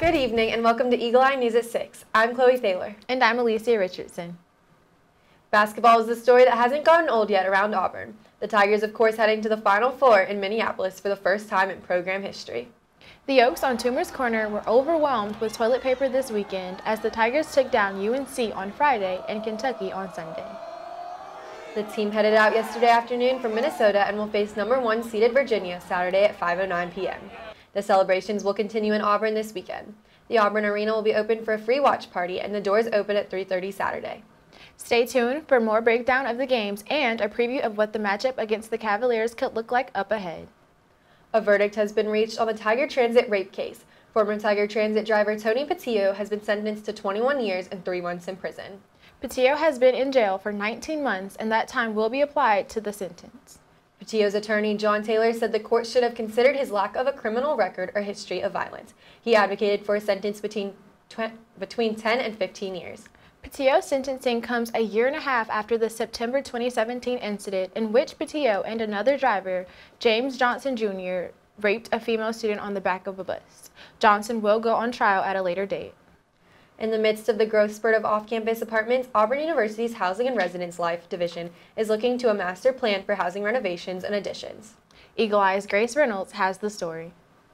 Good evening and welcome to Eagle Eye News at 6. I'm Chloe Thaler. And I'm Alicia Richardson. Basketball is the story that hasn't gotten old yet around Auburn. The Tigers, of course, heading to the Final Four in Minneapolis for the first time in program history. The Oaks on Toomer's Corner were overwhelmed with toilet paper this weekend as the Tigers took down UNC on Friday and Kentucky on Sunday. The team headed out yesterday afternoon from Minnesota and will face number 1 seeded Virginia Saturday at 5:09 p.m. The celebrations will continue in Auburn this weekend. The Auburn Arena will be open for a free watch party and the doors open at 3:30 Saturday. Stay tuned for more breakdown of the games and a preview of what the matchup against the Cavaliers could look like up ahead. A verdict has been reached on the Tiger Transit rape case. Former Tiger Transit driver Tony Patillo has been sentenced to 21 years and 3 months in prison. Patillo has been in jail for 19 months and that time will be applied to the sentence. Patillo's attorney, John Taylor, said the court should have considered his lack of a criminal record or history of violence. He advocated for a sentence between 10 and 15 years. Patillo's sentencing comes a year and a half after the September 2017 incident in which Patillo and another driver, James Johnson Jr., raped a female student on the back of a bus. Johnson will go on trial at a later date. In the midst of the growth spurt of off-campus apartments, Auburn University's Housing and Residence Life Division is looking to a master plan for housing renovations and additions. Eagle Eye's Grace Reynolds has the story.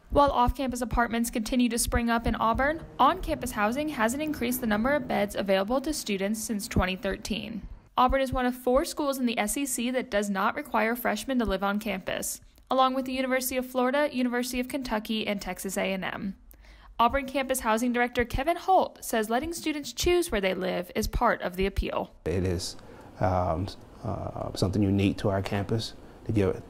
While off-campus apartments continue to spring up in Auburn, on-campus housing hasn't increased the number of beds available to students since 2013. Auburn is one of 4 schools in the SEC that does not require freshmen to live on campus, along with the University of Florida, University of Kentucky, and Texas A&M. Auburn Campus Housing Director Kevin Holt says letting students choose where they live is part of the appeal. It is something unique to our campus to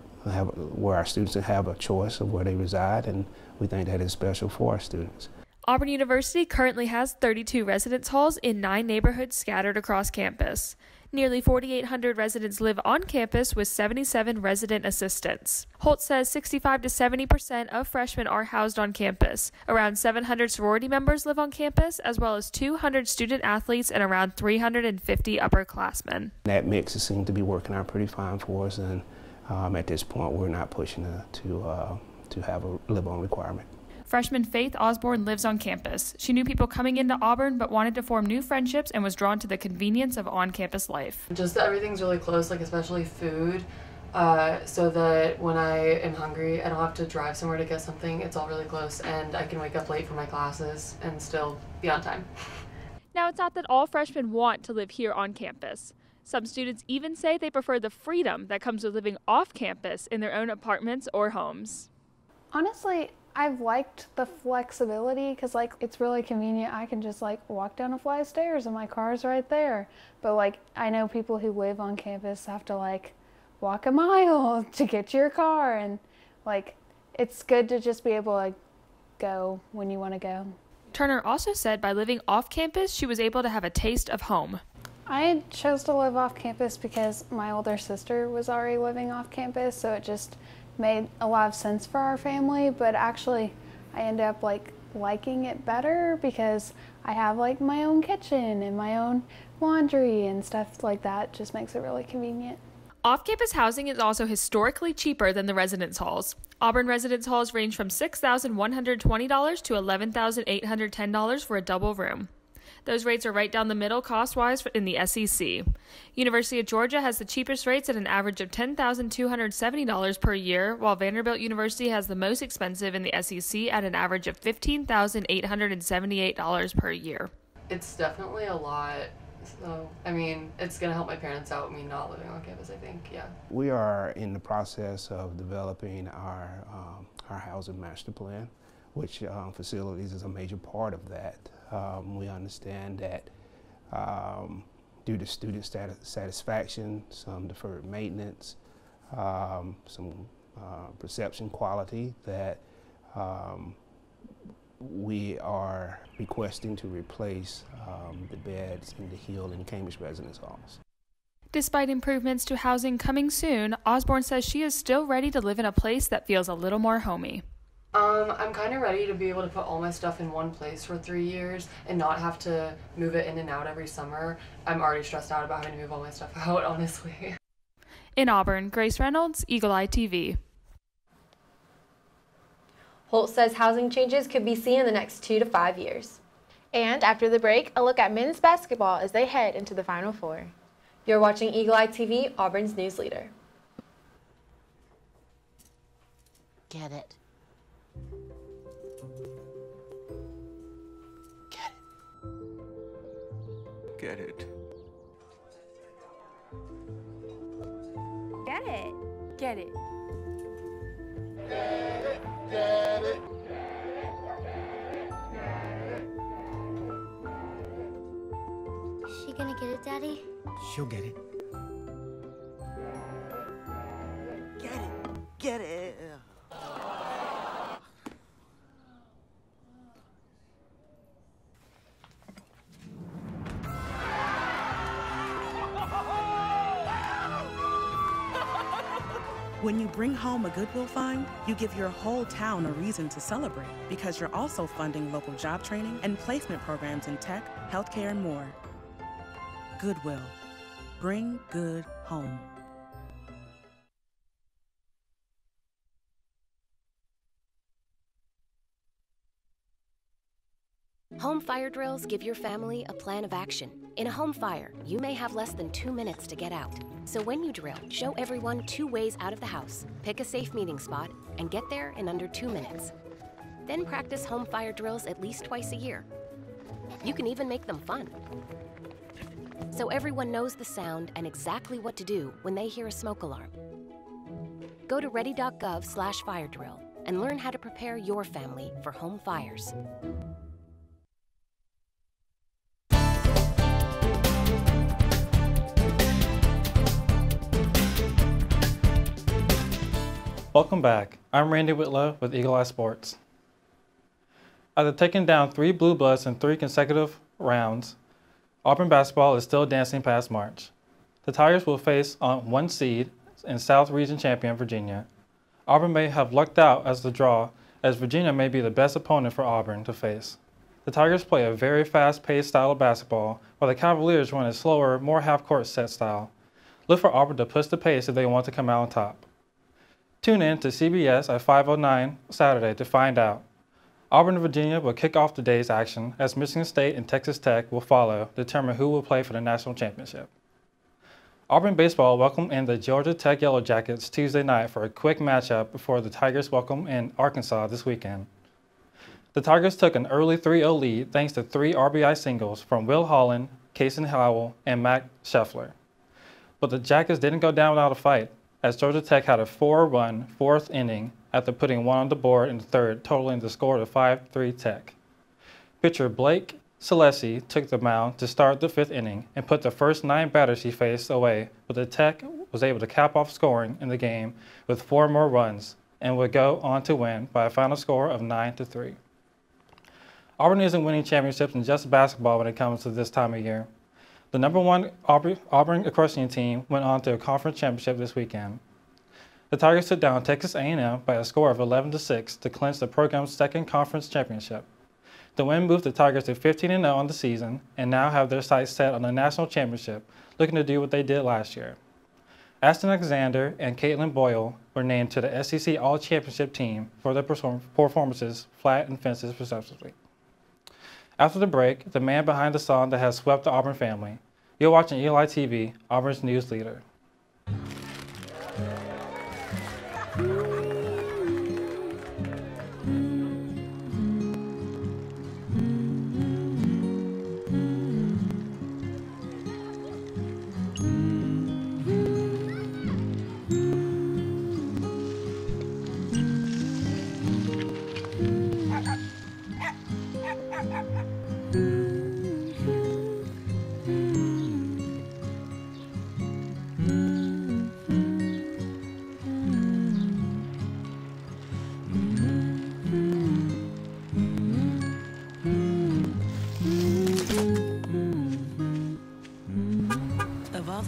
where our students have a choice of where they reside, and we think that is special for our students. Auburn University currently has 32 residence halls in 9 neighborhoods scattered across campus. Nearly 4,800 residents live on campus with 77 resident assistants. Holt says 65 to 70% of freshmen are housed on campus. Around 700 sorority members live on campus, as well as 200 student athletes and around 350 upperclassmen. That mix seems to be working out pretty fine for us, and at this point we're not pushing to have a live-on requirement. Freshman Faith Osborne lives on campus. She knew people coming into Auburn but wanted to form new friendships and was drawn to the convenience of on-campus life. Just that everything's really close, like especially food, so that when I am hungry I don't have to drive somewhere to get something. It's all really close and I can wake up late for my classes and still be on time. Now, it's not that all freshmen want to live here on campus. Some students even say they prefer the freedom that comes with living off campus in their own apartments or homes. Honestly, I've liked the flexibility because it's really convenient. I can just walk down a flight of stairs and my car's right there. But I know people who live on campus have to walk a mile to get to your car, and it's good to just be able to go when you want to go. Turner also said by living off campus, she was able to have a taste of home. I chose to live off campus because my older sister was already living off campus, so it just made a lot of sense for our family. But actually I ended up liking it better because I have my own kitchen and my own laundry and stuff like that. It just makes it really convenient. Off-campus housing is also historically cheaper than the residence halls. Auburn residence halls range from $6,120 to $11,810 for a double room. Those rates are right down the middle cost-wise in the SEC. University of Georgia has the cheapest rates at an average of $10,270 per year, while Vanderbilt University has the most expensive in the SEC at an average of $15,878 per year. It's definitely a lot. So, it's going to help my parents out, me not living on campus, I think, yeah. We are in the process of developing our housing master plan, which facilities is a major part of that. We understand that due to student satisfaction, some deferred maintenance, some perception quality, that we are requesting to replace the beds in the Hill and Cambridge residence halls. Despite improvements to housing coming soon, Osborne says she is still ready to live in a place that feels a little more homey. I'm kind of ready to be able to put all my stuff in one place for 3 years and not have to move it in and out every summer. I'm already stressed out about having to move all my stuff out, honestly. In Auburn, Grace Reynolds, Eagle Eye TV. Holt says housing changes could be seen in the next 2 to 5 years. And after the break, a look at men's basketball as they head into the Final Four. You're watching Eagle Eye TV, Auburn's news leader. Get it. Get it. Get it. Get it. Get it. Is she gonna get it, Daddy? She'll get it. Get it. Get it. When you bring home a Goodwill find, you give your whole town a reason to celebrate because you're also funding local job training and placement programs in tech, healthcare, and more. Goodwill. Bring good home. Home fire drills give your family a plan of action. In a home fire, you may have less than 2 minutes to get out. So when you drill, show everyone 2 ways out of the house, pick a safe meeting spot, and get there in under 2 minutes. Then practice home fire drills at least twice a year. You can even make them fun. So everyone knows the sound and exactly what to do when they hear a smoke alarm. Go to ready.gov/fire drill and learn how to prepare your family for home fires. Welcome back. I'm Randy Whitlow with Eagle Eye Sports. After taking down 3 Blue Bloods in 3 consecutive rounds, Auburn basketball is still dancing past March. The Tigers will face on 1 seed and South Region champion Virginia. Auburn may have lucked out as the draw, as Virginia may be the best opponent for Auburn to face. The Tigers play a very fast-paced style of basketball, while the Cavaliers run a slower, more half-court set style. Look for Auburn to push the pace if they want to come out on top. Tune in to CBS at 5:09 Saturday to find out. Auburn and Virginia will kick off the day's action as Michigan State and Texas Tech will follow to determine who will play for the national championship. Auburn baseball welcomed in the Georgia Tech Yellow Jackets Tuesday night for a quick matchup before the Tigers welcome in Arkansas this weekend. The Tigers took an early 3-0 lead thanks to 3 RBI singles from Will Holland, Kason Howell, and Matt Scheffler. But the Jackets didn't go down without a fight, as Georgia Tech had a 4-run 4th inning after putting 1 on the board in the 3rd, totaling the score to 5-3 Tech. Pitcher Blake Celesi took the mound to start the 5th inning and put the first 9 batters he faced away, but the Tech was able to cap off scoring in the game with 4 more runs and would go on to win by a final score of 9-3. Auburn isn't winning championships in just basketball when it comes to this time of year. The #1 Auburn equestrian team went on to a conference championship this weekend. The Tigers took down Texas A&M by a score of 11-6 to clinch the program's 2nd conference championship. The win moved the Tigers to 15-0 on the season and now have their sights set on the national championship, looking to do what they did last year. Ashton Alexander and Caitlin Boyle were named to the SEC All-Championship team for their performances, flat and fences respectively. After the break, the man behind the song that has swept the Auburn family. You're watching Eagle Eye TV, Auburn's news leader.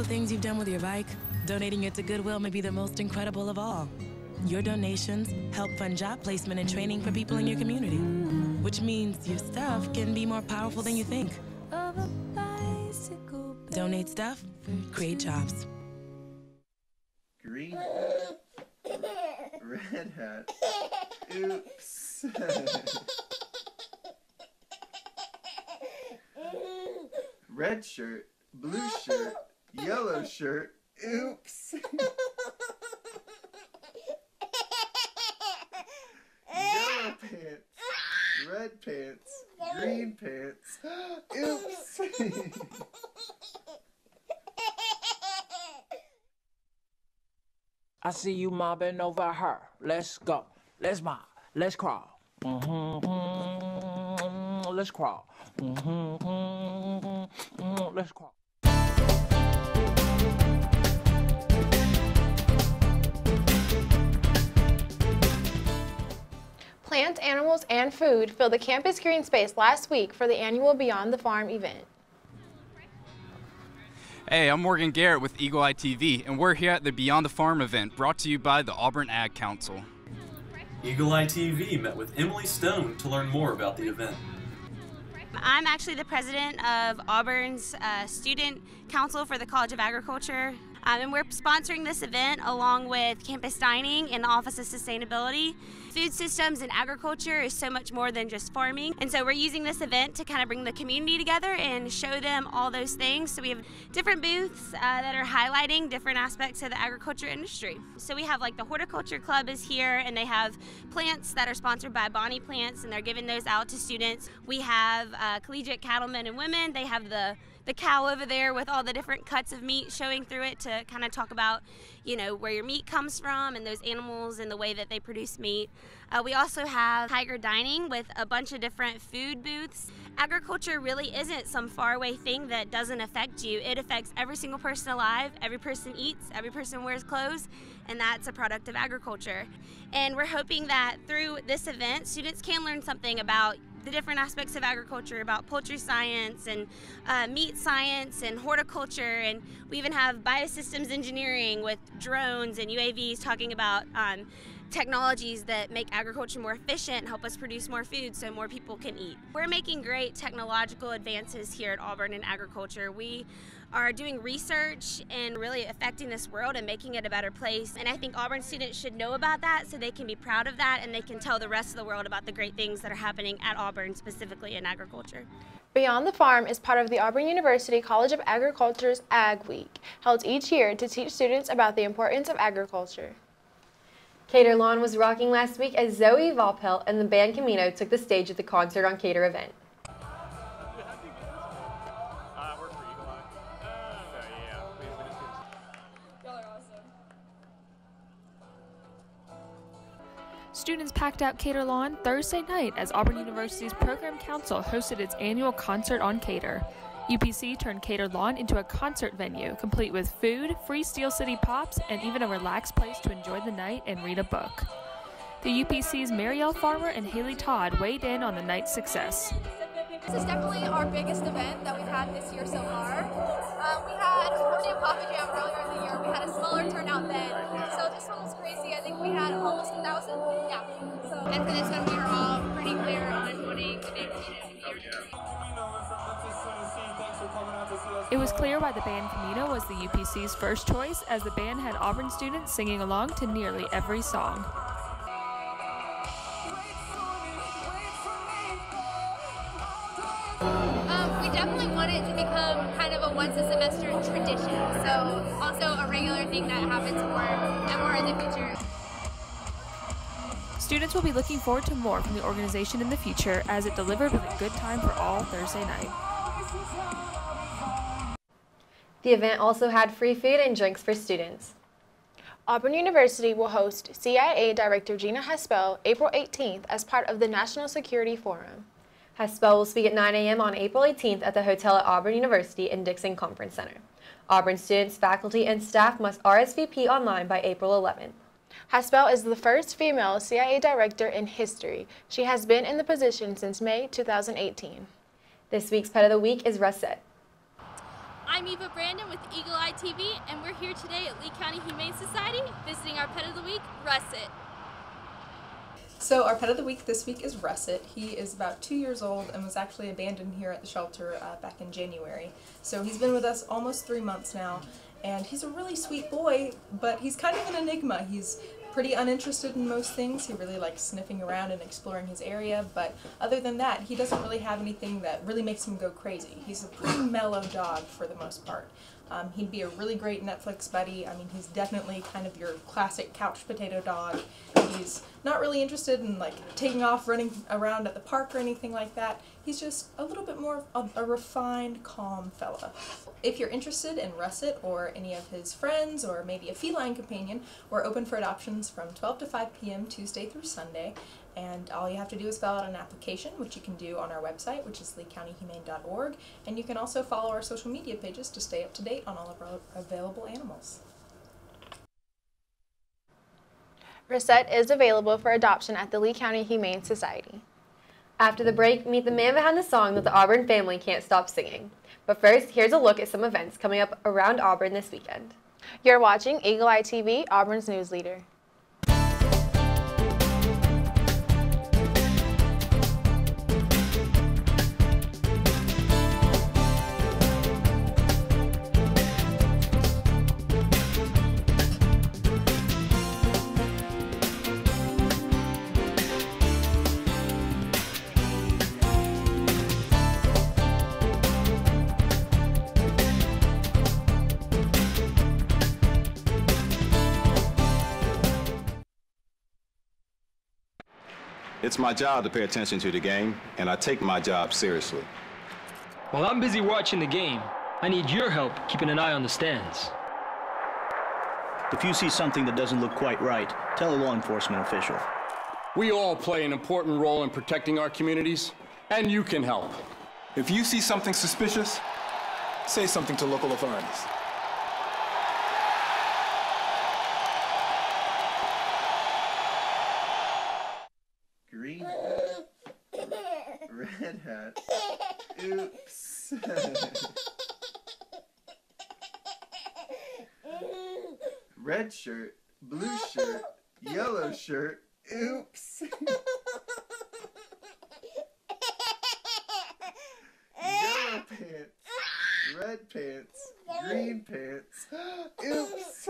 Things you've done with your bike, donating it to Goodwill may be the most incredible of all. Your donations help fund job placement and training for people in your community, which means your stuff can be more powerful than you think. Donate stuff, create jobs. Green hat, red hat, oops. Oops. Red shirt, blue shirt, yellow shirt. Oops. Yellow pants, red pants, green pants. Oops. I see you mobbing over her. Let's go. Let's mob. Let's crawl. Let's crawl. Let's crawl. Plants, animals, and food filled the campus green space last week for the annual Beyond the Farm event. Hey, I'm Morgan Garrett with Eagle Eye TV, and we're here at the Beyond the Farm event brought to you by the Auburn Ag Council. Eagle Eye TV met with Emily Stone to learn more about the event. I'm actually the president of Auburn's Student Council for the College of Agriculture. And we're sponsoring this event along with Campus Dining and the Office of Sustainability. Food systems and agriculture is so much more than just farming. And so we're using this event to kind of bring the community together and show them all those things. So we have different booths that are highlighting different aspects of the agriculture industry. So we have like the Horticulture Club is here, and they have plants that are sponsored by Bonnie Plants, and they're giving those out to students. We have collegiate cattlemen and women. They have the cow over there with all the different cuts of meat showing through it to kind of talk about, you know, where your meat comes from and those animals and the way that they produce meat. We also have Tiger Dining with a bunch of different food booths. Agriculture really isn't some faraway thing that doesn't affect you. It affects every single person alive. Every person eats, every person wears clothes, and that's a product of agriculture. And we're hoping that through this event, students can learn something about the different aspects of agriculture, about poultry science and meat science and horticulture, and we even have biosystems engineering with drones and UAVs talking about technologies that make agriculture more efficient, help us produce more food so more people can eat. We're making great technological advances here at Auburn in agriculture. We are doing research and really affecting this world and making it a better place. And I think Auburn students should know about that so they can be proud of that and they can tell the rest of the world about the great things that are happening at Auburn, specifically in agriculture. Beyond the Farm is part of the Auburn University College of Agriculture's Ag Week, held each year to teach students about the importance of agriculture. Cater Lawn was rocking last week as Zoe Valpelt and the band Camino took the stage at the Concert on Cater event. Students packed out Cater Lawn Thursday night as Auburn University's Program Council hosted its annual Concert on Cater. UPC turned Cater Lawn into a concert venue, complete with food, free Steel City Pops, and even a relaxed place to enjoy the night and read a book. The UPC's Marielle Farmer and Haley Todd weighed in on the night's success. This is definitely our biggest event that we've had this year so far. We had Purdue Coffee Jam earlier in the year. We had a smaller turnout then. So this one was crazy. I think we had almost 1,000. Yeah. And for this one, we were all pretty clear on wanting the big It was clear why the band Camino was the UPC's first choice, as the band had Auburn students singing along to nearly every song. We definitely want it to become kind of a once-a-semester tradition, so also a regular thing that happens more and more in the future. Students will be looking forward to more from the organization in the future, as it delivered with a good time for all Thursday night. The event also had free food and drinks for students. Auburn University will host CIA Director Gina Haspel April 18th as part of the National Security Forum. Haspel will speak at 9 a.m. on April 18th at the hotel at Auburn University in Dixon Conference Center. Auburn students, faculty, and staff must RSVP online by April 11th. Haspel is the first female CIA director in history. She has been in the position since May 2018. This week's Pet of the Week is Russet. I'm Eva Brandon with Eagle Eye TV, and we're here today at Lee County Humane Society visiting our Pet of the Week, Russet. So our Pet of the Week this week is Russet. He is about 2 years old and was actually abandoned here at the shelter back in January. So he's been with us almost 3 months now, and he's a really sweet boy, but he's kind of an enigma. He's pretty uninterested in most things. He really likes sniffing around and exploring his area, but other than that, he doesn't really have anything that really makes him go crazy. He's a pretty mellow dog for the most part. He'd be a really great Netflix buddy. I mean, he's definitely kind of your classic couch potato dog. He's not really interested in like taking off running around at the park or anything like that. He's just a little bit more of a refined, calm fella. If you're interested in Russet or any of his friends or maybe a feline companion, we're open for adoptions from 12 to 5 p.m. Tuesday through Sunday. And all you have to do is fill out an application, which you can do on our website, which is leecountyhumane.org. And you can also follow our social media pages to stay up to date on all of our available animals. Russet is available for adoption at the Lee County Humane Society. After the break, meet the man behind the song that the Auburn family can't stop singing. But first, here's a look at some events coming up around Auburn this weekend. You're watching Eagle Eye TV, Auburn's news leader. It's my job to pay attention to the game, and I take my job seriously. While I'm busy watching the game, I need your help keeping an eye on the stands. If you see something that doesn't look quite right, tell a law enforcement official. We all play an important role in protecting our communities, and you can help. If you see something suspicious, say something to local authorities. Green hat, red hat, oops. Red shirt, blue shirt, yellow shirt, oops. Yellow pants, red pants, green pants, oops.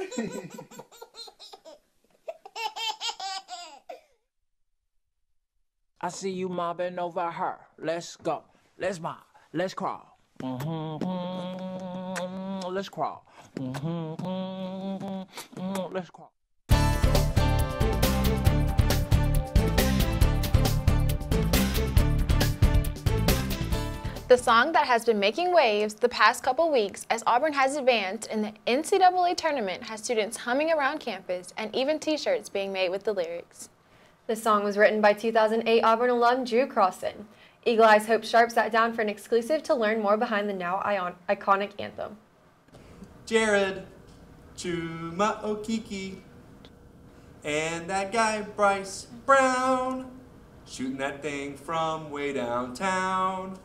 I see you mobbing over her. Let's go. Let's mob. Let's crawl. Let's crawl. Let's crawl. The song that has been making waves the past couple weeks as Auburn has advanced in the NCAA tournament has students humming around campus and even t-shirts being made with the lyrics. The song was written by 2008 Auburn alum Drew Crossan. Eagle Eye's Hope Sharp sat down for an exclusive to learn more behind the now iconic anthem. Jared, Chuma Okiki, and that guy Bryce Brown, shooting that thing from way downtown.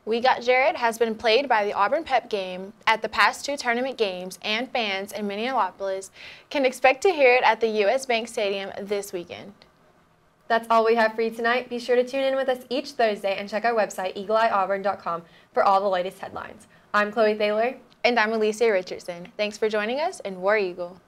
We Got Jared has been played by the Auburn Pep game at the past 2 tournament games, and fans in Minneapolis can expect to hear it at the U.S. Bank Stadium this weekend. That's all we have for you tonight. Be sure to tune in with us each Thursday and check our website, eagleeyeauburn.com, for all the latest headlines. I'm Chloe Thaler. And I'm Alicia Richardson. Thanks for joining us, and War Eagle.